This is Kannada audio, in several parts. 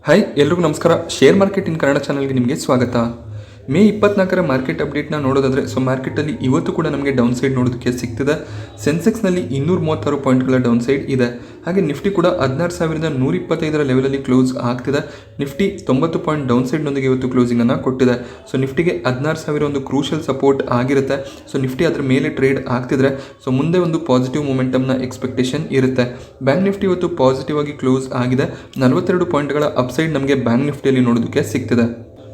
ಹಾಯ್ ಎಲ್ರಿಗೂ ನಮಸ್ಕಾರ. ಶೇರ್ ಮಾರ್ಕೆಟ್ ಇನ್ ಕನ್ನಡ ಚಾನಲ್ಗೆ ನಿಮಗೆ ಸ್ವಾಗತ. ಮೇ 24ರ ಮಾರ್ಕೆಟ್ ಅಪ್ಡೇಟ್ನ ನೋಡೋದಾದರೆ ಮಾರ್ಕೆಟಲ್ಲಿ ಇವತ್ತು ಕೂಡ ನಮಗೆ ಡೌನ್ ಸೈಡ್ ನೋಡೋದಕ್ಕೆ ಸಿಗ್ತಿದೆ. ಸೆನ್ಸೆಕ್ಸ್ನಲ್ಲಿ 236 ಪಾಯಿಂಟ್ಗಳ ಡೌನ್ ಸೈಡ್ ಇದೆ. ಹಾಗೆ ನಿಫ್ಟಿ ಕೂಡ 16,125ರ ಲೆವೆಲಲ್ಲಿ ಕ್ಲೋಸ್ ಆಗ್ತಿದೆ. ನಿಫ್ಟಿ 90 ಪಾಯಿಂಟ್ ಡೌನ್ ಸೈಡ್ನೊಂದಿಗೆ ಇವತ್ತು ಕ್ಲೋಸಿಂಗನ್ನು ಕೊಟ್ಟಿದೆ. ನಿಫ್ಟಿಗೆ 16,000 ಒಂದು ಕ್ರೂಷಿಯಲ್ ಸಪೋರ್ಟ್ ಆಗಿರುತ್ತೆ. ನಿಫ್ಟಿ ಅದರ ಮೇಲೆ ಟ್ರೇಡ್ ಆಗ್ತಿದ್ರೆ ಮುಂದೆ ಒಂದು ಪಾಸಿಟಿವ್ ಮೊಮೆಂಟಮ್ನ ಎಕ್ಸ್ಪೆಕ್ಟೇಷನ್ ಇರುತ್ತೆ. ಬ್ಯಾಂಕ್ ನಿಫ್ಟಿ ಇವತ್ತು ಪಾಸಿಟಿವ್ ಆಗಿ ಕ್ಲೋಸ್ ಆಗಿದೆ. 42 ಪಾಯಿಂಟ್ಗಳ ಅಪ್ಸೈಡ್ ನಮಗೆ ಬ್ಯಾಂಕ್ ನಿಫ್ಟಿಯಲ್ಲಿ ನೋಡೋದಕ್ಕೆ ಸಿಗ್ತಿದೆ.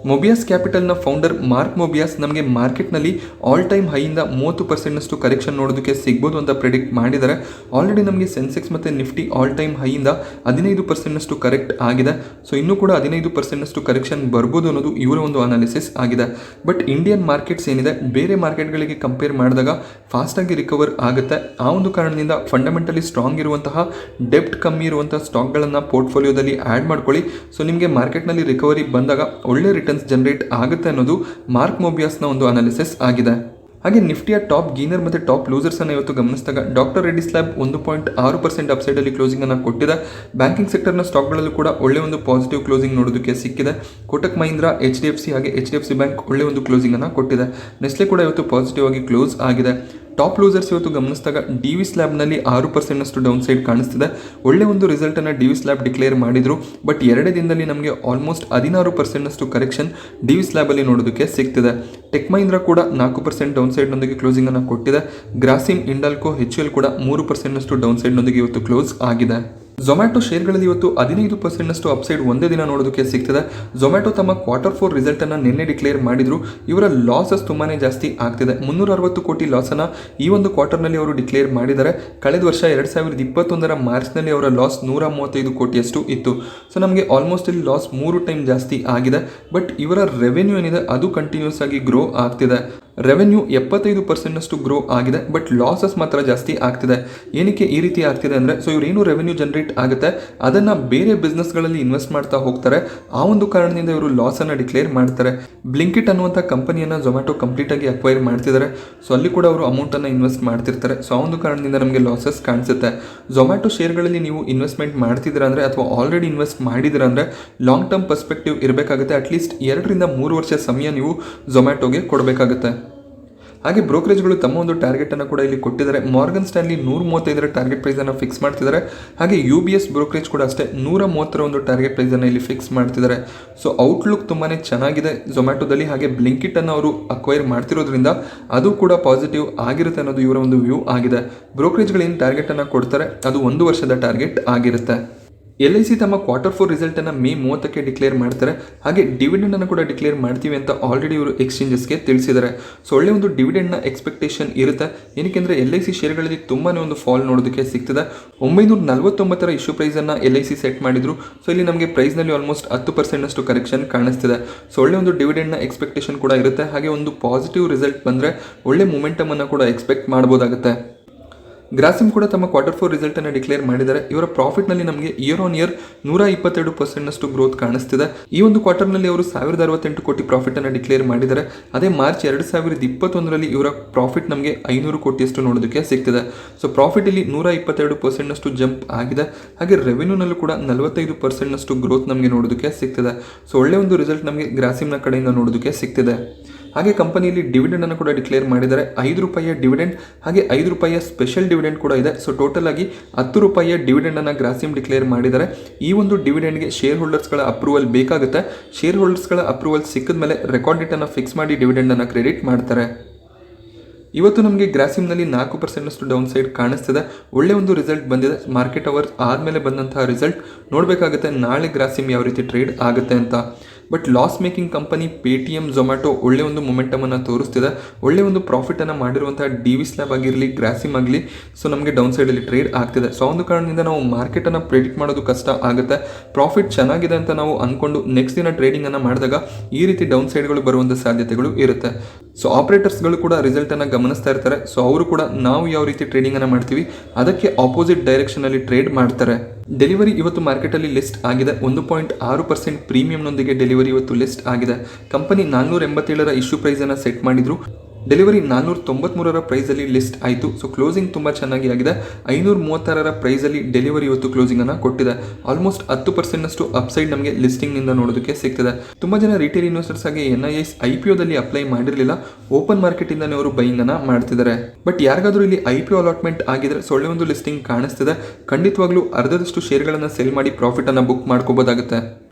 ಮೊಬಿಯಾಸ್ ಕ್ಯಾಪಿಟಲ್ನ ಫೌಂಡರ್ ಮಾರ್ಕ್ ಮೊಬಿಯಾಸ್ ನಮಗೆ ಮಾರ್ಕೆಟ್ನಲ್ಲಿ ಆಲ್ ಟೈಮ್ ಹೈಯಿಂದ 30% ಕರೆಕ್ಷನ್ ನೋಡೋದಕ್ಕೆ ಸಿಗ್ಬೋದು ಅಂತ ಪ್ರೆಡಿಕ್ಟ್ ಮಾಡಿದ್ದಾರೆ. ಆಲ್ರೆಡಿ ನಮಗೆ ಸೆನ್ಸೆಕ್ಸ್ ಮತ್ತು ನಿಫ್ಟಿ ಆಲ್ ಟೈಮ್ ಹೈಯಿಂದ 15% ಕರೆಕ್ಟ್ ಆಗಿದೆ. ಇನ್ನೂ ಕೂಡ 15% ಕರೆಕ್ಷನ್ ಬರ್ಬೋದು ಅನ್ನೋದು ಇವರ ಒಂದು ಅನಾಲಿಸಿಸ್ ಆಗಿದೆ. ಬಟ್ ಇಂಡಿಯನ್ ಮಾರ್ಕೆಟ್ಸ್ ಏನಿದೆ ಬೇರೆ ಮಾರ್ಕೆಟ್ಗಳಿಗೆ ಕಂಪೇರ್ ಮಾಡಿದಾಗ ಫಾಸ್ಟಾಗಿ ರಿಕವರ್ ಆಗುತ್ತೆ. ಆ ಒಂದು ಕಾರಣದಿಂದ ಫಂಡಮೆಂಟಲಿ ಸ್ಟ್ರಾಂಗ್ ಇರುವಂತಹ ಡೆಪ್ಟ್ ಕಮ್ಮಿ ಇರುವಂತಹ ಸ್ಟಾಕ್ಗಳನ್ನು ಪೋರ್ಟ್ಫೋಲಿಯೋದಲ್ಲಿ ಆ್ಯಡ್ ಮಾಡ್ಕೊಳ್ಳಿ. ನಿಮಗೆ ಮಾರ್ಕೆಟ್ನಲ್ಲಿ ರಿಕವರಿ ಬಂದಾಗ ಒಳ್ಳೆ ರಿಟರ್ನ್ಸ್ ಜನರೇಟ್ ಆಗುತ್ತೆ ಅನ್ನೋದು ಮಾರ್ಕ್ ಮೊಬಿಯಾಸ್ನ ಒಂದು ಅನಾಲಿಸಿಸ್ ಆಗಿದೆ. ಹಾಗೆ ನಿಫ್ಟಿಯ ಟಾಪ್ ಗೇನರ್ ಮತ್ತು ಟಾಪ್ ಲೂಸರ್ಸ್ ಅನ್ನು ಇವತ್ತು ಗಮನಿಸಿದಾಗ ಡಾಕ್ಟರ್ ರೆಡ್ಡಿಸ್ ಲ್ಯಾಬ್ 1.6% ಅಪ್ಸೈಡಲ್ಲಿ ಕ್ಲೋಸಿಂಗ್ ಅನ್ನು ಕೊಟ್ಟಿದೆ. ಬ್ಯಾಂಕಿಂಗ್ ಸೆಕ್ಟರ್ನ ಸ್ಟಾಕ್ಗಳಲ್ಲೂ ಕೂಡ ಒಳ್ಳೆ ಒಂದು ಪಾಸಿಟಿವ್ ಕ್ಲೋಸಿಂಗ್ ನೋಡೋದಕ್ಕೆ ಸಿಕ್ಕಿದೆ. ಕೋಟಕ್ ಮಹೀಂದ್ರ, HDFC ಹಾಗೆ HDFC ಬ್ಯಾಂಕ್ ಒಳ್ಳೆ ಒಂದು ಕ್ಲೋಸಿಂಗ್ ಅನ್ನು ಕೊಟ್ಟಿದೆ. ನೆಸ್ಲೆ ಕೂಡ ಇವತ್ತು ಪಾಸಿಟಿವ್ ಆಗಿ ಕ್ಲೋಸ್ ಆಗಿದೆ. ಟಾಪ್ ಲೂಸರ್ಸ್ ಇವತ್ತು ಗಮನಿಸಿದಾಗ ಡಿವಿಸ್ ಲ್ಯಾಬ್ನಲ್ಲಿ 6% ಡೌನ್ ಸೈಡ್ ಕಾಣಿಸ್ತಿದೆ. ಒಳ್ಳೆ ಒಂದು ರಿಸಲ್ಟನ್ನು ಡಿವಿಸ್ ಲ್ಯಾಬ್ ಡಿಕ್ಲೇರ್ ಮಾಡಿದ್ರು. ಬಟ್ 2 ದಿನದಲ್ಲಿ ನಮಗೆ ಆಲ್ಮೋಸ್ಟ್ 16% ಕರೆಕ್ಷನ್ ಡಿವಿಸ್ ಲ್ಯಾಬಲ್ಲಿ ನೋಡೋದಕ್ಕೆ ಸಿಗ್ತಿದೆ. ಟೆಕ್ ಮಹೀಂದ್ರ ಕೂಡ 4% ಡೌನ್ ಸೈಡ್ನೊಂದಿಗೆ ಕ್ಲೋಸಿಂಗ್ ಅನ್ನು ಕೊಟ್ಟಿದೆ. ಗ್ರಾಸಿಮ್, ಇಂಡಾಲ್ಕೋ, HUL ಕೂಡ 3% ಡೌನ್ ಸೈಡ್ನೊಂದಿಗೆ ಇವತ್ತು ಕ್ಲೋಸ್ ಆಗಿದೆ. ಝೊಮ್ಯಾಟೊ ಶೇರ್ಗಳಲ್ಲಿ ಇವತ್ತು 15% ಅಪ್ಸೈಡ್ ಒಂದೇ ದಿನ ನೋಡೋದಕ್ಕೆ ಸಿಗ್ತದೆ. ಝೊಮ್ಯಾಟೊ ತಮ್ಮ Q4 ರಿಸಲ್ಟನ್ನು ನಿನ್ನೆ ಡಿಕ್ಲೇರ್ ಮಾಡಿದ್ರು. ಇವರ ಲಾಸಸ್ ತುಂಬಾ ಜಾಸ್ತಿ ಆಗ್ತಿದೆ. 360 ಕೋಟಿ ಲಾಸನ್ನು ಈ ಒಂದು ಕ್ವಾರ್ಟರ್ನಲ್ಲಿ ಅವರು ಡಿಕ್ಲೇರ್ ಮಾಡಿದ್ದಾರೆ. ಕಳೆದ ವರ್ಷ 2021ರ ಮಾರ್ಚ್ನಲ್ಲಿ ಅವರ ಲಾಸ್ 135 ಕೋಟಿಯಷ್ಟು ಇತ್ತು. ನಮಗೆ ಆಲ್ಮೋಸ್ಟ್ ಇಲ್ಲಿ ಲಾಸ್ 3 ಟೈಮ್ ಜಾಸ್ತಿ ಆಗಿದೆ. ಬಟ್ ಇವರ ರೆವೆನ್ಯೂ ಏನಿದೆ ಅದು ಕಂಟಿನ್ಯೂಸ್ ಆಗಿ ಗ್ರೋ ಆಗ್ತಿದೆ. ರೆವೆನ್ಯೂ 75% ಗ್ರೋ ಆಗಿದೆ. ಬಟ್ ಲಾಸಸ್ ಮಾತ್ರ ಜಾಸ್ತಿ ಆಗ್ತಿದೆ. ಏನಕ್ಕೆ ಈ ರೀತಿ ಆಗ್ತಿದೆ ಅಂದರೆ ಇವರೇನು ರೆವೆನ್ಯೂ ಜನರೇಟ್ ಆಗುತ್ತೆ ಅದನ್ನು ಬೇರೆ ಬಿಸ್ನೆಸ್ಗಳಲ್ಲಿ ಇನ್ವೆಸ್ಟ್ ಮಾಡ್ತಾ ಹೋಗ್ತಾರೆ. ಆ ಒಂದು ಕಾರಣದಿಂದ ಇವರು ಲಾಸನ್ನು ಡಿಕ್ಲೇರ್ ಮಾಡ್ತಾರೆ. ಬ್ಲಿಂಕಿಟ್ ಅನ್ನುವಂಥ ಕಂಪನಿಯನ್ನು ಝೊಮ್ಯಾಟೊ ಕಂಪ್ಲೀಟಾಗಿ ಅಕ್ವೈರ್ ಮಾಡ್ತಿದ್ದಾರೆ. ಅಲ್ಲಿ ಕೂಡ ಅವರು ಅಮೌಂಟನ್ನು ಇನ್ವೆಸ್ಟ್ ಮಾಡ್ತಿರ್ತಾರೆ. ಆ ಒಂದು ಕಾರಣದಿಂದ ನಮಗೆ ಲಾಸಸ್ ಕಾಣಿಸುತ್ತೆ. ಝೊಮ್ಯಾಟೊ ಶೇರ್ಗಳಲ್ಲಿ ನೀವು ಇನ್ವೆಸ್ಟ್ಮೆಂಟ್ ಮಾಡ್ತಿದ್ದೀರಾ ಅಂದರೆ ಅಥವಾ ಆಲ್ರೆಡಿ ಇನ್ವೆಸ್ಟ್ ಮಾಡಿದ್ದೀರಾ ಅಂದರೆ ಲಾಂಗ್ ಟರ್ಮ್ ಪರ್ಸ್ಪೆಕ್ಟಿವ್ ಇರಬೇಕಾಗುತ್ತೆ. ಅಟ್ಲೀಸ್ಟ್ 2 ರಿಂದ 3 ವರ್ಷ ಸಮಯ ನೀವು ಝೊಮ್ಯಾಟೊಗೆ ಕೊಡಬೇಕಾಗುತ್ತೆ. ಹಾಗೆ ಬ್ರೋಕರೇಜ್ಗಳು ತಮ್ಮ ಒಂದು ಟಾರ್ಗೆಟನ್ನು ಕೂಡ ಇಲ್ಲಿ ಕೊಟ್ಟಿದ್ದಾರೆ. ಮಾರ್ಗನ್ ಸ್ಟ್ಯಾನ್ಲಿ 135ರ ಟಾರ್ಗೆಟ್ ಪ್ರೈಸನ್ನು ಫಿಕ್ಸ್ ಮಾಡ್ತಿದ್ದಾರೆ. ಹಾಗೆ UBS ಬ್ರೋಕರೇಜ್ ಕೂಡ ಅಷ್ಟೇ 130ರ ಒಂದು ಟಾರ್ಗೆಟ್ ಪ್ರೈಸನ್ನು ಇಲ್ಲಿ ಫಿಕ್ಸ್ ಮಾಡ್ತಿದ್ದಾರೆ. ಔಟ್ಲುಕ್ ತುಂಬಾ ಚೆನ್ನಾಗಿದೆ ಝೊಮ್ಯಾಟೊದಲ್ಲಿ. ಹಾಗೆ ಬ್ಲಿಂಕಿಟನ್ನು ಅವರು ಅಕ್ವೈರ್ ಮಾಡ್ತಿರೋದ್ರಿಂದ ಅದು ಕೂಡ ಪಾಸಿಟಿವ್ ಆಗಿರುತ್ತೆ ಅನ್ನೋದು ಇವರ ಒಂದು ವ್ಯೂ ಆಗಿದೆ. ಬ್ರೋಕರೇಜ್ಗಳು ಏನು ಟಾರ್ಗೆಟನ್ನು ಕೊಡ್ತಾರೆ ಅದು 1 ವರ್ಷದ ಟಾರ್ಗೆಟ್ ಆಗಿರುತ್ತೆ. LIC ತಮ್ಮ Q4 ರಿಸಲ್ಟನ್ನು ಮೇ 30ಕ್ಕೆ ಡಿಕ್ಲೇರ್ ಮಾಡ್ತಾರೆ. ಹಾಗೆ ಡಿವಿಡೆಂಡನ್ನು ಕೂಡ ಡಿಕ್ಲೇರ್ ಮಾಡ್ತೀವಿ ಅಂತ ಆಲ್ರೆಡಿ ಇವರು ಎಕ್ಸ್ಚೇಂಜಸ್ಗೆ ತಿಳಿಸಿದ್ದಾರೆ. ಒಳ್ಳೆ ಒಂದು ಡಿವಿಡೆಂಡ್ನ ಎಕ್ಸ್ಪೆಕ್ಟೇಷನ್ ಇರುತ್ತೆ. ಏನಕ್ಕೆಂದರೆ LIC ಶೇರ್ಗಳಲ್ಲಿ ತುಂಬಾ ಒಂದು ಫಾಲ್ ನೋಡೋದಕ್ಕೆ ಸಿಗ್ತದೆ. 949ರ ಇಶ್ಯೂ ಪ್ರೈಸನ್ನು LIC ಸೆಟ್ ಮಾಡಿದ್ರು. ಇಲ್ಲಿ ನಮಗೆ ಪ್ರೈಸ್ನಲ್ಲಿ ಆಲ್ಮೋಸ್ಟ್ 10% ಕರೆಕ್ಷನ್ ಕಾಣಿಸ್ತಿದೆ. ಒಳ್ಳೆ ಒಂದು ಡಿವಿಡೆಂಡ್ನ ಎಕ್ಸ್ಪೆಕ್ಟೇಷನ್ ಕೂಡ ಇರುತ್ತೆ. ಹಾಗೆ ಒಂದು ಪಾಸಿಟಿವ್ ರಿಸಲ್ಟ್ ಬಂದರೆ ಒಳ್ಳೆ ಮೊಮೆಂಟಮನ್ನು ಕೂಡ ಎಕ್ಸ್ಪೆಕ್ಟ್ ಮಾಡ್ಬೋದಾಗುತ್ತೆ. ಗ್ರಾಸಿಮ್ ಕೂಡ ತಮ್ಮ Q4 ರಿಸಲ್ಟನ್ನು ಡಿಕ್ಲೇರ್ ಮಾಡಿದ್ದಾರೆ. ಇವರ ಪ್ರಾಫಿಟ್ನಲ್ಲಿ ನಮಗೆ ಇಯರ್ ಆನ್ ಇಯರ್ 122% ಗ್ರೋತ್ ಕಾಣಿಸ್ತಿದೆ. ಈ ಒಂದು ಕ್ವಾರ್ಟರ್ನಲ್ಲಿ ಅವರು 1068 ಕೋಟಿ ಪ್ರಾಫಿಟನ್ನು ಡಿಕ್ಲೇರ್ ಮಾಡಿದ್ದಾರೆ. ಅದೇ ಮಾರ್ಚ್ 2021ರಲ್ಲಿ ಇವರ ಪ್ರಾಫಿಟ್ ನಮಗೆ 500 ಕೋಟಿಯಷ್ಟು ನೋಡೋದಕ್ಕೆ ಸಿಗ್ತಿದೆ. ಪ್ರಾಫಿಟ್ ಇಲ್ಲಿ 122% ಜಂಪ್ ಆಗಿದೆ. ಹಾಗೆ ರೆವೆನ್ಯೂನಲ್ಲೂ ಕೂಡ 45% ಗ್ರೋತ್ ನಮಗೆ ನೋಡೋದಕ್ಕೆ ಸಿಗ್ತಿದೆ. ಒಳ್ಳೆ ಒಂದು ರಿಸಲ್ಟ್ ನಮಗೆ ಗ್ರಾಸಿಮ್ನ ಕಡೆಯಿಂದ ನೋಡೋದಕ್ಕೆ ಸಿಗ್ತಿದೆ. ಹಾಗೆ ಕಂಪನಿಯಲ್ಲಿ ಡಿವಿಡೆಂಡನ್ನು ಕೂಡ ಡಿಕ್ಲೇರ್ ಮಾಡಿದ್ದಾರೆ. ₹5 ಡಿವಿಡೆಂಡ್ ಹಾಗೆ ₹5 ಸ್ಪೆಷಲ್ ಡಿವಿಡೆಂಡ್ ಕೂಡ ಇದೆ. ಟೋಟಲ್ ಆಗಿ ₹10 ಡಿವಿಡೆಂಡನ್ನು ಗ್ರಾಸಿಮ್ ಡಿಕ್ಲೇರ್ ಮಾಡಿದ್ದಾರೆ. ಈ ಒಂದು ಡಿವಿಡೆಂಡ್ಗೆ ಶೇರ್ ಹೋಲ್ಡರ್ಸ್ಗಳ ಅಪ್ರೂವಲ್ ಬೇಕಾಗುತ್ತೆ. ಶೇರ್ ಹೋಲ್ಡರ್ಸ್ಗಳ ಅಪ್ರೂವಲ್ ಸಿಕ್ಕಿದ ಮೇಲೆ ರೆಕಾರ್ಡ್ ಡೇಟನ್ನು ಫಿಕ್ಸ್ ಮಾಡಿ ಡಿವಿಡೆಂಡನ್ನು ಕ್ರೆಡಿಟ್ ಮಾಡ್ತಾರೆ. ಇವತ್ತು ನಮಗೆ ಗ್ರಾಸಿಮ್ನಲ್ಲಿ 4% ಡೌನ್ ಸೈಡ್ ಕಾಣಿಸ್ತಿದೆ. ಒಳ್ಳೆ ಒಂದು ರಿಸಲ್ಟ್ ಬಂದಿದೆ. ಮಾರ್ಕೆಟ್ ಅವರ್ಸ್ ಆದಮೇಲೆ ಬಂದಂತಹ ರಿಸಲ್ಟ್ ನೋಡಬೇಕಾಗುತ್ತೆ ನಾಳೆ ಗ್ರಾಸಿಮ್ ಯಾವ ರೀತಿ ಟ್ರೇಡ್ ಆಗುತ್ತೆ ಅಂತ. But loss making company Paytm, Zomato ಒಳ್ಳೆ ಒಂದು ಮೊಮೆಂಟಮನ್ನು ತೋರಿಸ್ತಿದೆ. ಒಳ್ಳೆ ಒಂದು ಪ್ರಾಫಿಟನ್ನು ಮಾಡಿರುವಂತಹ ಡಿವಿಸ್ ಲ್ಯಾಬ್ ಆಗಿರಲಿ, ಗ್ರಾಸಿಮ್ ಆಗಲಿ ನಮಗೆ ಡೌನ್ ಸೈಡಲ್ಲಿ ಟ್ರೇಡ್ ಆಗ್ತಿದೆ. ಒಂದು ಕಾರಣದಿಂದ ನಾವು ಮಾರ್ಕೆಟನ್ನು ಪ್ರೆಡಿಕ್ಟ್ ಮಾಡೋದು ಕಷ್ಟ ಆಗುತ್ತೆ. ಪ್ರಾಫಿಟ್ ಚೆನ್ನಾಗಿದೆ ಅಂತ ನಾವು ಅಂದ್ಕೊಂಡು ನೆಕ್ಸ್ಟ್ ದಿನ ಟ್ರೇಡಿಂಗನ್ನು ಮಾಡಿದಾಗ ಈ ರೀತಿ ಡೌನ್ ಸೈಡ್ಗಳು ಬರುವಂಥ ಸಾಧ್ಯತೆಗಳು ಇರುತ್ತೆ. ಆಪರೇಟರ್ಸ್ಗಳು ಕೂಡ ರಿಸಲ್ಟನ್ನು ಗಮನಿಸ್ತಾ ಇರ್ತಾರೆ. ಅವರು ಕೂಡ ನಾವು ಯಾವ ರೀತಿ ಟ್ರೇಡಿಂಗನ್ನು ಮಾಡ್ತೀವಿ ಅದಕ್ಕೆ ಆಪೋಸಿಟ್ ಡೈರೆಕ್ಷನಲ್ಲಿ ಟ್ರೇಡ್ ಮಾಡ್ತಾರೆ. ಡೆಲಿವರಿ ಇವತ್ತು ಮಾರ್ಕೆಟಲ್ಲಿ ಲಿಸ್ಟ್ ಆಗಿದೆ. 1.6% ಪ್ರೀಮಿಯಂನೊಂದಿಗೆ ಡೆಲಿವರಿ ಇವತ್ತು ಲಿಸ್ಟ್ ಆಗಿದೆ. ಕಂಪನಿ 487ರ ಇಶ್ಯೂ ಪ್ರೈಸನ್ನು ಸೆಟ್ ಮಾಡಿದ್ರು. ಡೆಲಿವರಿ 493 ಪ್ರೈಸಲ್ಲಿ ಲಿಸ್ಟ್ ಆಯಿತು. ಸೊ ಕ್ಲೋಸಿಂಗ್ ತುಂಬ ಚೆನ್ನಾಗಿ ಆಗಿದೆ. 536 ಪ್ರೈಸಲ್ಲಿ ಡೆಲಿವರಿ ಇವತ್ತು ಕ್ಲೋಸಿಂಗನ್ನು ಕೊಟ್ಟಿದೆ. ಆಲ್ಮೋಸ್ಟ್ 10% ಅಪ್ಸೈಡ್ ನಮಗೆ ಲಿಸ್ಟಿಂಗ್ನಿಂದ ನೋಡೋದಕ್ಕೆ ಸಿಗ್ತದೆ. ತುಂಬ ಜನ ರಿಟೇಲ್ ಇನ್ವೆಸ್ಟರ್ಸ್ ಆಗಿ NIS IPOದಲ್ಲಿ ಅಪ್ಲೈ ಮಾಡಿರಲಿಲ್ಲ, ಓಪನ್ ಮಾರ್ಕೆಟಿಂದನೇ ಅವರು ಬೈಯಿಂಗನ್ನು ಮಾಡ್ತಿದ್ದಾರೆ. ಬಟ್ ಯಾರಿಗಾದ್ರೂ ಇಲ್ಲಿ IPO ಅಲಾಟ್ಮೆಂಟ್ ಆಗಿದ್ರೆ ಒಳ್ಳೆ ಒಂದು ಲಿಸ್ಟಿಂಗ್ ಕಾಣಿಸ್ತಿದೆ. ಖಂಡಿತವಾಗ್ಲೂ ಅರ್ಧದಷ್ಟು ಶೇರ್ಗಳನ್ನು ಸೆಲ್ ಮಾಡಿ ಪ್ರಾಫಿಟನ್ನು ಬುಕ್ ಮಾಡ್ಕೋಬೋದಾಗುತ್ತೆ.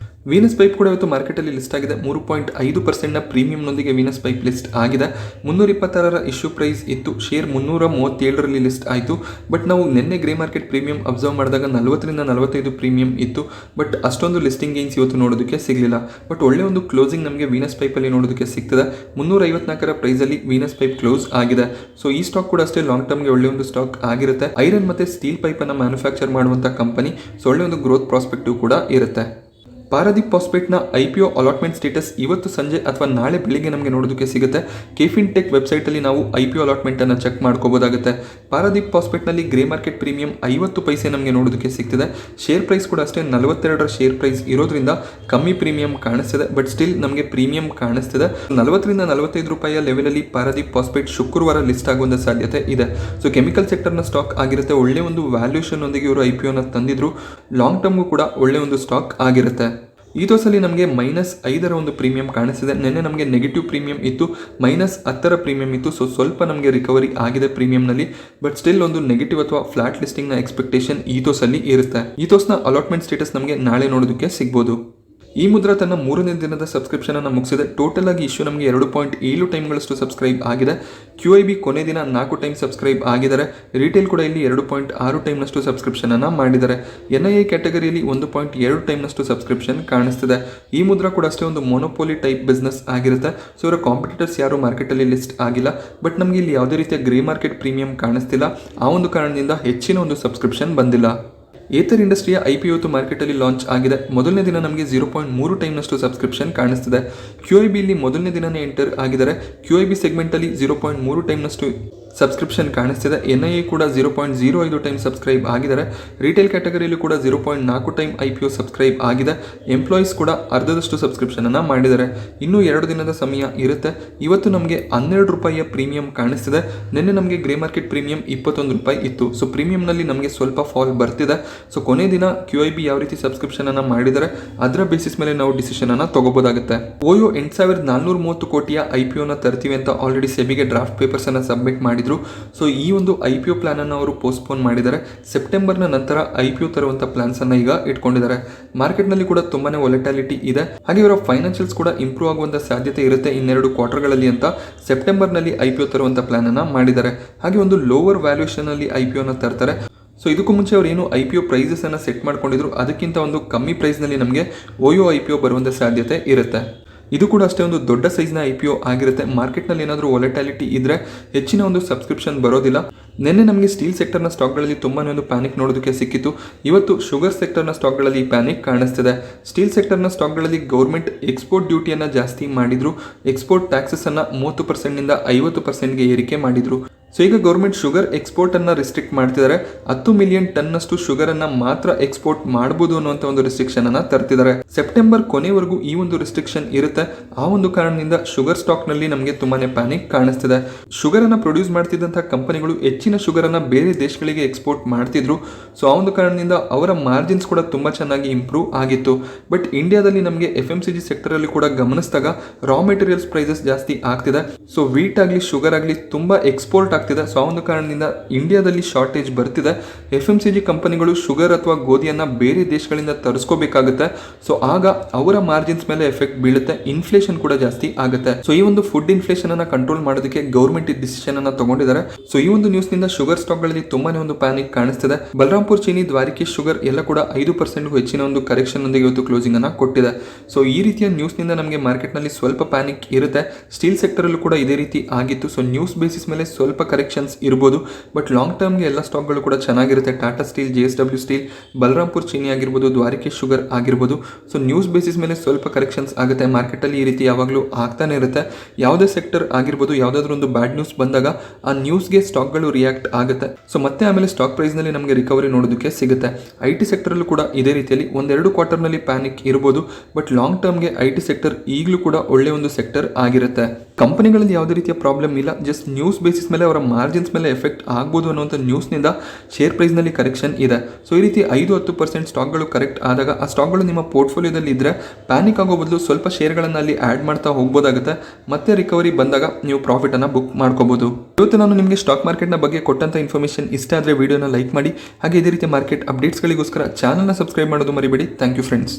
ವೀನಸ್ ಪೈಪ್ ಕೂಡ ಇವತ್ತು ಮಾರ್ಕೆಟಲ್ಲಿ ಲಿಸ್ಟ್ ಆಗಿದೆ. 3.5% ಪ್ರೀಮಿಯಂನೊಂದಿಗೆ ವೀನಸ್ ಪೈಪ್ ಲಿಸ್ಟ್ ಆಗಿದೆ. 326 ಇಶ್ಯೂ ಪ್ರೈಸ್ ಇತ್ತು. ಶೇರ್ 337ರಲ್ಲಿ ಲಿಸ್ಟ್ ಆಯಿತು. ಬಟ್ ನಾವು ನಿನ್ನೆ ಗ್ರೇ ಮಾರ್ಕೆಟ್ ಪ್ರೀಮಿಯಂ ಅಬ್ಸರ್ವ್ ಮಾಡಿದಾಗ 40ರಿಂದ 45 ಪ್ರೀಮಿಯಂ ಇತ್ತು. ಬಟ್ ಅಷ್ಟೊಂದು ಲಿಸ್ಟಿಂಗ್ ಗೇನ್ಸ್ ಇವತ್ತು ನೋಡೋದಕ್ಕೆ ಸಿಗಲಿಲ್ಲ. ಬಟ್ ಒಳ್ಳೆ ಒಂದು ಕ್ಲೋಸಿಂಗ್ ನಮಗೆ ವೀನಸ್ ಪೈಪಲ್ಲಿ ನೋಡೋದಕ್ಕೆ ಸಿಗ್ತದೆ. 354 ಪ್ರೈಸಲ್ಲಿ ವೀನಸ್ ಪೈಪ್ ಕ್ಲೋಸ್ ಆಗಿದೆ. ಸೊ ಈ ಸ್ಟಾಕ್ ಕೂಡ ಅಷ್ಟೇ ಲಾಂಗ್ ಟರ್ಮ್ಗೆ ಒಳ್ಳೆ ಒಂದು ಸ್ಟಾಕ್ ಆಗಿರುತ್ತೆ. ಐರನ್ ಮತ್ತು ಸ್ಟೀಲ್ ಪೈಪನ್ನು ಮ್ಯಾನುಫ್ಯಾಕ್ಚರ್ ಮಾಡುವಂಥ ಕಂಪನಿ. ಸೊ ಒಳ್ಳೆ ಒಂದು ಗ್ರೋತ್ ಪ್ರಾಸ್ಪೆಕ್ಟಿವ್ ಕೂಡ ಇರುತ್ತೆ. ಪಾರಾದೀಪ್ ಫಾಸ್ಫೇಟ್ನ IPO ಅಲಾಟ್ಮೆಂಟ್ ಸ್ಟೇಟಸ್ ಇವತ್ತು ಸಂಜೆ ಅಥವಾ ನಾಳೆ ಬೆಳಿಗ್ಗೆ ನಮಗೆ ನೋಡೋದಕ್ಕೆ ಸಿಗುತ್ತೆ. ಕೆಫಿನ್ ಟೆಕ್ ವೆಬ್ಸೈಟಲ್ಲಿ ನಾವು IPO ಅಲಾಟ್ಮೆಂಟನ್ನು ಚೆಕ್ ಮಾಡ್ಕೋಬೋದಾಗುತ್ತೆ. ಪಾರಾದೀಪ್ ಫಾಸ್ಫೇಟ್ನಲ್ಲಿ ಗ್ರೇ ಮಾರ್ಕೆಟ್ ಪ್ರೀಮಿಯಂ 50 ಪೈಸೆ ನಮಗೆ ನೋಡೋದಕ್ಕೆ ಸಿಗ್ತಿದೆ. ಶೇರ್ ಪ್ರೈಸ್ ಕೂಡ ಅಷ್ಟೇ 42 ಶೇರ್ ಪ್ರೈಸ್ ಇರೋದ್ರಿಂದ ಕಮ್ಮಿ ಪ್ರೀಮಿಯಂ ಕಾಣಿಸ್ತಿದೆ. ಬಟ್ ಸ್ಟಿಲ್ ನಮಗೆ ಪ್ರೀಮಿಯಂ ಕಾಣಿಸ್ತಿದೆ. 40ರಿಂದ 45 ರೂಪಾಯಿಯ ಲೆವೆಲಲ್ಲಿ ಪಾರಾದೀಪ್ ಫಾಸ್ಫೇಟ್ ಶುಕ್ರವಾರ ಲಿಸ್ಟ್ ಆಗುವಂಥ ಸಾಧ್ಯತೆ ಇದೆ. ಸೊ ಕೆಮಿಕಲ್ ಸೆಕ್ಟರ್ನ ಸ್ಟಾಕ್ ಆಗಿರುತ್ತೆ. ಒಳ್ಳೆ ಒಂದು ವ್ಯಾಲ್ಯೂಷನ್ ಒಂದಿಗೆ ಇವರು IPOನ ತಂದಿದ್ರು. ಲಾಂಗ್ ಟರ್ಮ್ಗೂ ಕೂಡ ಒಳ್ಳೆ ಒಂದು ಸ್ಟಾಕ್ ಆಗಿರುತ್ತೆ. ಈ ತೋಸಲ್ಲಿ ನಮಗೆ -5 ಒಂದು ಪ್ರೀಮಿಯಂ ಕಾಣಿಸ್ತಿದೆ. ನಿನ್ನೆ ನಮಗೆ ನೆಗೆಟಿವ್ ಪ್ರೀಮಿಯಂ ಇತ್ತು, -10 ಪ್ರೀಮಿಯಂ ಇತ್ತು. ಸೊ ಸ್ವಲ್ಪ ನಮಗೆ ರಿಕವರಿ ಆಗಿದೆ ಪ್ರೀಮಿಯಂನಲ್ಲಿ. ಬಟ್ ಸ್ಟಿಲ್ ಒಂದು ನೆಗೆಟಿವ್ ಅಥವಾ ಫ್ಲಾಟ್ ಲಿಸ್ಟಿಂಗ್ನ ಎಕ್ಸ್ಪೆಕ್ಟೇಷನ್ ಈ ತೋಸಲ್ಲಿ ಇರುತ್ತೆ. ಈ ತೋಸ್ನ ಅಲಾಟ್ಮೆಂಟ್ ಸ್ಟೇಟಸ್ ನಮಗೆ ನಾಳೆ ನೋಡೋದಕ್ಕೆ ಸಿಗ್ಬೋದು. ಈ ಮುದ್ರಾ ತನ್ನ 3ನೇ ದಿನದ ಸಬ್ಸ್ಕ್ರಿಪ್ಷನ್ ಅನ್ನು ಮುಗಿಸಿದೆ. ಟೋಟಲ್ ಆಗಿ ಇಶ್ಯೂ ನಮಗೆ 2.7 ಟೈಮ್ಗಳಷ್ಟು ಸಬ್ಸ್ಕ್ರೈಬ್ ಆಗಿದೆ. QIB ಕೊನೆ ದಿನ 4 ಟೈಮ್ ಸಬ್ಸ್ಕ್ರೈಬ್ ಆಗಿದ್ದಾರೆ. ರಿಟೇಲ್ ಕೂಡ ಇಲ್ಲಿ 2.6 ಟೈಮ್ನಷ್ಟು ಸಬ್ಸ್ಕ್ರಿಪ್ಷನ್ ಅನ್ನು ಮಾಡಿದ್ದಾರೆ. NII ಕ್ಯಾಟಗರಿಯಲ್ಲಿ 1.2 ಟೈಮ್ನಷ್ಟು ಸಬ್ಸ್ಕ್ರಿಪ್ಷನ್ ಕಾಣಿಸ್ತಿದೆ. ಈ ಮುದ್ರಾ ಕೂಡ ಅಷ್ಟೇ ಒಂದು ಮೊನೋಪೋಲಿ ಟೈಪ್ ಬಿಸ್ನೆಸ್ ಆಗಿರುತ್ತೆ. ಸೊ ಇವರ ಕಾಂಪಿಟೇಟರ್ಸ್ ಯಾರು ಮಾರ್ಕೆಟಲ್ಲಿ ಲಿಸ್ಟ್ ಆಗಿಲ್ಲ. ಬಟ್ ನಮಗೆ ಇಲ್ಲಿ ಯಾವುದೇ ರೀತಿಯ ಗ್ರೇ ಮಾರ್ಕೆಟ್ ಪ್ರೀಮಿಯಂ ಕಾಣಿಸ್ತಿಲ್ಲ. ಆ ಒಂದು ಕಾರಣದಿಂದ ಹೆಚ್ಚಿನ ಒಂದು ಸಬ್ಸ್ಕ್ರಿಪ್ಷನ್ ಬಂದಿಲ್ಲ. ಏತರ್ ಇಂಡಸ್ಟ್ರಿಯ IPO ಇವತ್ತು ಮಾರ್ಕೆಟಲ್ಲಿ ಲಾಂಚ್ ಆಗಿದೆ. ಮೊದಲನೇ ದಿನ ನಮಗೆ 0.3 ಟೈಮ್ನಷ್ಟು ಸಬ್ಸ್ಕ್ರಿಪ್ಷನ್ ಕಾಣಿಸ್ತಿದೆ. QIB ಇಲ್ಲಿ ಮೊದಲನೇ ದಿನನೇ ಎಂಟರ್ ಆಗಿದ್ದಾರೆ. QIB ಸೆಗ್ಮೆಂಟಲ್ಲಿ 0.3 ಟೈಮ್ನಷ್ಟು ಸಬ್ಸ್ಕ್ರಿಪ್ಷನ್ ಕಾಣಿಸ್ತಿದೆ. NII ಕೂಡ 0.05 ಟೈಮ್ ಸಬ್ಸ್ಕ್ರೈಬ್ ಆಗಿದ್ದಾರೆ. ರಿಟೇಲ್ ಕ್ಯಾಟಗರಿಯಲ್ಲಿ ಕೂಡ 0.4 ಟೈಮ್ IPO ಸಬ್ಸ್ಕ್ರೈಬ್ ಆಗಿದೆ. ಎಂಪ್ಲಾಯೀಸ್ ಕೂಡ ಅರ್ಧದಷ್ಟು ಸಬ್ಸ್ಕ್ರಿಪ್ಷನ್ ಅನ್ನು ಮಾಡಿದ್ದಾರೆ. ಇನ್ನೂ 2 ದಿನದ ಸಮಯ ಇರುತ್ತೆ. ಇವತ್ತು ನಮಗೆ 12 ರೂಪಾಯಿಯ ಪ್ರೀಮಿಯಂ ಕಾಣಿಸ್ತಿದೆ. ನಿನ್ನೆ ನಮಗೆ ಗ್ರೇ ಮಾರ್ಕೆಟ್ ಪ್ರೀಮಿಯಂ 21 ರೂಪಾಯಿ ಇತ್ತು. ಸೊ ಪ್ರೀಮಿಯಂನಲ್ಲಿ ನಮಗೆ ಸ್ವಲ್ಪ ಫಾಲ್ ಬರ್ತಿದೆ. ಸೊ ಕೊನೆ ದಿನ QIB ಯಾವ ರೀತಿ ಸಬ್ಸ್ಕ್ರಿಪ್ಷನ್ ಅನ್ನು ಮಾಡಿದರೆ ಅದರ ಬೇಸಿಸ್ ಮೇಲೆ ನಾವು ಡಿಸಿಷನ್ ಅನ್ನು ತಗೋಬೋದಾಗುತ್ತೆ. OYO 8430 ಕೋಟಿಯ IPOನ ತರ್ತೀವಿ ಅಂತ ಆಲ್ರೆಡಿ ಸೆಬಿಗೆ ಡ್ರಾಫ್ಟ್ ಪೇಪರ್ಸ್ ಅನ್ನು ಸಬ್ಮಿಟ್ ಮಾಡಿದ್ರು. ಸೊ ಈ ಒಂದು IPO ಪ್ಲಾನ್ ಅನ್ನು ಅವರು ಪೋಸ್ಟ್ಪೋನ್ ಮಾಡಿದ್ದಾರೆ. ಸೆಪ್ಟೆಂಬರ್ನ ನಂತರ IPO ತರುವಂತ ಪ್ಲಾನ್ಸ್ ಅನ್ನ ಈಗ ಇಟ್ಕೊಂಡಿದ್ದಾರೆ. ಮಾರ್ಕೆಟ್ ನಲ್ಲಿ ಕೂಡ ತುಂಬಾನೇ ವೊಲಟಾಲಿಟಿ ಇದೆ. ಹಾಗೆ ಇವರ ಫೈನಾನ್ಷಿಯಲ್ಸ್ ಕೂಡ ಇಂಪ್ರೂವ್ ಆಗುವಂತ ಸಾಧ್ಯತೆ ಇರುತ್ತೆ ಇನ್ನೆರಡು ಕ್ವಾರ್ಟರ್ಗಳಲ್ಲಿ ಅಂತ ಸೆಪ್ಟೆಂಬರ್ನಲ್ಲಿ IPO ತರುವಂತ ಪ್ಲಾನ್ ಅನ್ನ ಮಾಡಿದ್ದಾರೆ. ಹಾಗೆ ಒಂದು ಲೋವರ್ ವ್ಯಾಲ್ಯೂಷನ್ ಅಲ್ಲಿ IPOನ ತರ್ತಾರೆ. ಸೊ ಇದಕ್ಕೂ ಮುಂಚೆ ಅವರು ಏನು IPO ಪ್ರೈಸಸ್ ಅನ್ನು ಸೆಟ್ ಮಾಡ್ಕೊಂಡಿದ್ರು ಅದಕ್ಕಿಂತ ಒಂದು ಕಮ್ಮಿ ಪ್ರೈಸ್ನಲ್ಲಿ ನಮಗೆ OYO IPO ಬರುವಂಥ ಸಾಧ್ಯತೆ ಇರುತ್ತೆ. ಇದು ಕೂಡ ಅಷ್ಟೇ ಒಂದು ದೊಡ್ಡ ಸೈಜ್ನ IPO ಆಗಿರುತ್ತೆ. ಮಾರ್ಕೆಟ್ನಲ್ಲಿ ಏನಾದರೂ ವೊಲಟಾಲಿಟಿ ಇದ್ದರೆ ಹೆಚ್ಚಿನ ಒಂದು ಸಬ್ಸ್ಕ್ರಿಪ್ಷನ್ ಬರೋದಿಲ್ಲ. ನಿನ್ನೆ ನಮಗೆ ಸ್ಟೀಲ್ ಸೆಕ್ಟರ್ನ ಸ್ಟಾಕ್ಗಳಲ್ಲಿ ತುಂಬಾ ಒಂದು ಪ್ಯಾನಿಕ್ ನೋಡೋದಕ್ಕೆ ಸಿಕ್ಕಿತ್ತು. ಇವತ್ತು ಶುಗರ್ ಸೆಕ್ಟರ್ನ ಸ್ಟಾಕ್ಗಳಲ್ಲಿ ಪ್ಯಾನಿಕ್ ಕಾಣಿಸ್ತಿದೆ. ಸ್ಟೀಲ್ ಸೆಕ್ಟರ್ನ ಸ್ಟಾಕ್ಗಳಲ್ಲಿ ಗೌರ್ಮೆಂಟ್ ಎಕ್ಸ್ಪೋರ್ಟ್ ಡ್ಯೂಟಿಯನ್ನು ಜಾಸ್ತಿ ಮಾಡಿದ್ರು. ಎಕ್ಸ್ಪೋರ್ಟ್ ಟ್ಯಾಕ್ಸಸ್ಸನ್ನು 30%ನಿಂದ 50%ಗೆ ಏರಿಕೆ ಮಾಡಿದ್ರು. ಸೊ ಈಗ ಗೌರ್ಮೆಂಟ್ ಶುಗರ್ ಎಕ್ಸ್ಪೋರ್ಟ್ ಅನ್ನ ರಿಸ್ಟ್ರಿಕ್ಟ್ ಮಾಡ್ತಿದ್ದಾರೆ. 10 ಮಿಲಿಯನ್ ಟನ್ನಷ್ಟು ಶುಗರ್ ಅನ್ನ ಮಾತ್ರ ಎಕ್ಸ್ಪೋರ್ಟ್ ಮಾಡಬಹುದು ಅನ್ನುವಂಥ ಒಂದು ರಿಸ್ಟ್ರಿಕ್ಷನ್ ಅನ್ನ ತರ್ತಿದ್ದಾರೆ. ಸೆಪ್ಟೆಂಬರ್ ಕೊನೆವರೆಗೂ ಈ ಒಂದು ರಿಸ್ಟ್ರಿಕ್ಷನ್ ಇರುತ್ತೆ. ಆ ಒಂದು ಕಾರಣದಿಂದ ಶುಗರ್ ಸ್ಟಾಕ್ ನಲ್ಲಿ ನಮಗೆ ತುಂಬಾನೇ ಪ್ಯಾನಿಕ್ ಕಾಣಿಸ್ತಿದೆ. ಶುಗರ್ ಅನ್ನ ಪ್ರೊಡ್ಯೂಸ್ ಮಾಡ್ತಿದ್ದಂತಹ ಕಂಪನಿಗಳು ಹೆಚ್ಚಿನ ಶುಗರ್ ಅನ್ನ ಬೇರೆ ದೇಶಗಳಿಗೆ ಎಕ್ಸ್ಪೋರ್ಟ್ ಮಾಡ್ತಿದ್ರು. ಸೊ ಆ ಒಂದು ಕಾರಣದಿಂದ ಅವರ ಮಾರ್ಜಿನ್ಸ್ ಕೂಡ ತುಂಬಾ ಚೆನ್ನಾಗಿ ಇಂಪ್ರೂವ್ ಆಗಿತ್ತು. ಬಟ್ ಇಂಡಿಯಾದಲ್ಲಿ ನಮಗೆ FMCG ಸೆಕ್ಟರ್ ಅಲ್ಲಿ ಕೂಡ ಗಮನಿಸಿದಾಗ ರಾ ಮೆಟೀರಿಯಲ್ಸ್ ಪ್ರೈಸಸ್ ಜಾಸ್ತಿ ಆಗ್ತಿದೆ. ಸೊ ವೀಟ್ ಆಗಲಿ ಶುಗರ್ ಆಗಲಿ ತುಂಬಾ ಎಕ್ಸ್ಪೋರ್ಟ್ ಆಗ್ತಿದೆ. ಸೊ ಆ ಒಂದು ಕಾರಣದಿಂದ ಇಂಡಿಯಾದಲ್ಲಿ ಶಾರ್ಟೇಜ್ ಬರ್ತಿದೆ. FMCG ಕಂಪನಿಗಳು ಶುಗರ್ ಅಥವಾ ಗೋಧಿಯನ್ನ ಬೇರೆ ದೇಶಗಳಿಂದ ತರಿಸ್ಕೋಬೇಕಾಗುತ್ತೆ. ಸೊ ಆಗ ಅವರ ಮಾರ್ಜಿನ್ಸ್ ಮೇಲೆ ಎಫೆಕ್ಟ್ ಬೀಳುತ್ತೆ. ಇನ್ಫ್ಲೇಷನ್ ಕೂಡ ಜಾಸ್ತಿ ಆಗುತ್ತೆ. ಸೊ ಈ ಒಂದು ಫುಡ್ ಇನ್ಫ್ಲೇಷನ್ ಅನ್ನ ಕಂಟ್ರೋಲ್ ಮಾಡೋದಕ್ಕೆ ಗೌರ್ಮೆಂಟ್ ಡಿಸಿಷನ್ ಅನ್ನ ತಗೊಂಡಿದ್ದಾರೆ. ಸೊ ಈ ಒಂದು ನ್ಯೂಸ್ ನಿಂದ ಶುಗರ್ ಸ್ಟಾಕ್ ಗಳಲ್ಲಿ ತುಂಬಾನೇ ಒಂದು ಪ್ಯಾನಿಕ್ ಕಾಣಿಸ್ತಿದೆ. ಬಲರಾಂಪುರ್ ಚೀನಿ, ದ್ವಾರಿಕಿ ಶುಗರ್ ಎಲ್ಲ ಕೂಡ 5% ಹೆಚ್ಚಿನ ಒಂದು ಕರೆಕ್ಷನ್ ಒಂದಿಗೆ ಇವತ್ತು ಕ್ಲೋಸಿಂಗ್ ಅನ್ನ ಕೊಟ್ಟಿದೆ. ಸೊ ಈ ರೀತಿಯ ನ್ಯೂಸ್ ನಿಂದ ನಮಗೆ ಮಾರ್ಕೆಟ್ ನಲ್ಲಿ ಸ್ವಲ್ಪ ಪ್ಯಾನಿಕ್ ಇರುತ್ತೆ. ಸ್ಟೀಲ್ ಸೆಕ್ಟರ್ ಅಲ್ಲೂ ಕೂಡ ಇದೇ ರೀತಿ ಆಗಿತ್ತು. ಸೊ ನ್ಯೂಸ್ ಬೇಸಿಸ್ ಮೇಲೆ ಸ್ವಲ್ಪ ಕರೆಕ್ಷನ್ಸ್ ಇರ್ಬೋದು. ಬಟ್ ಲಾಂಗ್ ಟರ್ಮ್ಗೆ ಎಲ್ಲ ಸ್ಟಾಕ್ಗಳು ಕೂಡ ಚೆನ್ನಾಗಿರುತ್ತೆ. ಟಾಟಾ ಸ್ಟೀಲ್, JSW ಸ್ಟೀಲ್, ಬಲರಾಂಪುರ್ ಚೀನಿ ಆಗಿರ್ಬೋದು, ದ್ವಾರಿಕೇಶ್ ಶುಗರ್ ಆಗಿರ್ಬೋದು. ಸೊ ನ್ಯೂಸ್ ಬೇಸಿಸ್ ಮೇಲೆ ಸ್ವಲ್ಪ ಕರೆಕ್ಷನ್ಸ್ ಆಗುತ್ತೆ. ಮಾರ್ಕೆಟಲ್ಲಿ ಈ ರೀತಿ ಯಾವಾಗಲೂ ಆಗ್ತಾನೆ ಇರುತ್ತೆ. ಯಾವುದೇ ಸೆಕ್ಟರ್ ಆಗಿರ್ಬೋದು, ಯಾವುದಾದ್ರೂ ಒಂದು ಬ್ಯಾಡ್ ನ್ಯೂಸ್ ಬಂದಾಗ ಆ ನ್ಯೂಸ್ಗೆ ಸ್ಟಾಕ್ಗಳು ರಿಯಾಕ್ಟ್ ಆಗುತ್ತೆ. ಸೊ ಮತ್ತೆ ಆಮೇಲೆ ಸ್ಟಾಕ್ ಪ್ರೈಸ್ನಲ್ಲಿ ನಮಗೆ ರಿಕವರಿ ನೋಡೋದಕ್ಕೆ ಸಿಗುತ್ತೆ. IT ಸೆಕ್ಟರಲ್ಲೂ ಕೂಡ ಇದೇ ರೀತಿಯಲ್ಲಿ ಒಂದೆರಡು ಕ್ವಾರ್ಟರ್ನಲ್ಲಿ ಪ್ಯಾನಿಕ್ ಇರ್ಬೋದು. ಬಟ್ ಲಾಂಗ್ ಟರ್ಮ್ಗೆ IT ಸೆಕ್ಟರ್ ಈಗಲೂ ಕೂಡ ಒಳ್ಳೆ ಒಂದು ಸೆಕ್ಟರ್ ಆಗಿರುತ್ತೆ. ಕಂಪನಿಗಳಲ್ಲಿ ಯಾವುದೇ ರೀತಿಯ ಪ್ರಾಬ್ಲಮ್ ಇಲ್ಲ. ಜಸ್ಟ್ ನ್ಯೂಸ್ ಬೇಸಿಸ್ ಮೇಲೆ ಅವರ ಮಾರ್ಜಿನ್ಸ್ ಮೇಲೆ ಎಫೆಕ್ಟ್ ಆಗ್ಬೋದು ಅನ್ನುವಂಥ ನ್ಯೂಸ್ನಿಂದ ಶೇರ್ ಪ್ರೈಸ್ನಲ್ಲಿ ಕರೆಕ್ಷನ್ ಇದೆ. ಸೊ ಈ ರೀತಿ 5-10% ಸ್ಟಾಕ್ಗಳು ಕರೆಕ್ಟ್ ಆದಾಗ ಆ ಸ್ಟಾಕ್ಗಳು ನಿಮ್ಮ ಪೋರ್ಟ್ಫೋಲಿಯೋದಲ್ಲಿ ಇದ್ದರೆ ಪ್ಯಾನಿಕ್ ಆಗೋ ಬದಲು ಸ್ವಲ್ಪ ಶೇರ್ಗಳನ್ನು ಅಲ್ಲಿ ಆ್ಯಡ್ ಮಾಡ್ತಾ ಹೋಗ್ಬೋದಾಗುತ್ತೆ. ಮತ್ತೆ ರಿಕವರಿ ಬಂದಾಗ ನೀವು ಪ್ರಾಫಿಟನ್ನು ಬುಕ್ ಮಾಡ್ಕೋಬೋದು. ಇವತ್ತು ನಾನು ನಿಮಗೆ ಸ್ಟಾಕ್ ಮಾರ್ಕೆಟ್ನ ಬಗ್ಗೆ ಕೊಟ್ಟಂಥ ಇನ್ಫಾರ್ಮೇಷನ್ ಇಷ್ಟ ಆದರೆ ವಿಡಿಯೋನ ಲೈಕ್ ಮಾಡಿ. ಹಾಗೆ ಇದೇ ರೀತಿ ಮಾರ್ಕೆಟ್ ಅಪ್ಡೇಟ್ಸ್ಗಳಿಗೋಸ್ಕರ ಚಾನಲ್ನ ಸಬ್ಸ್ಕ್ರೈಬ್ ಮಾಡೋದು ಮರಿಬೇಡಿ. Thank you friends.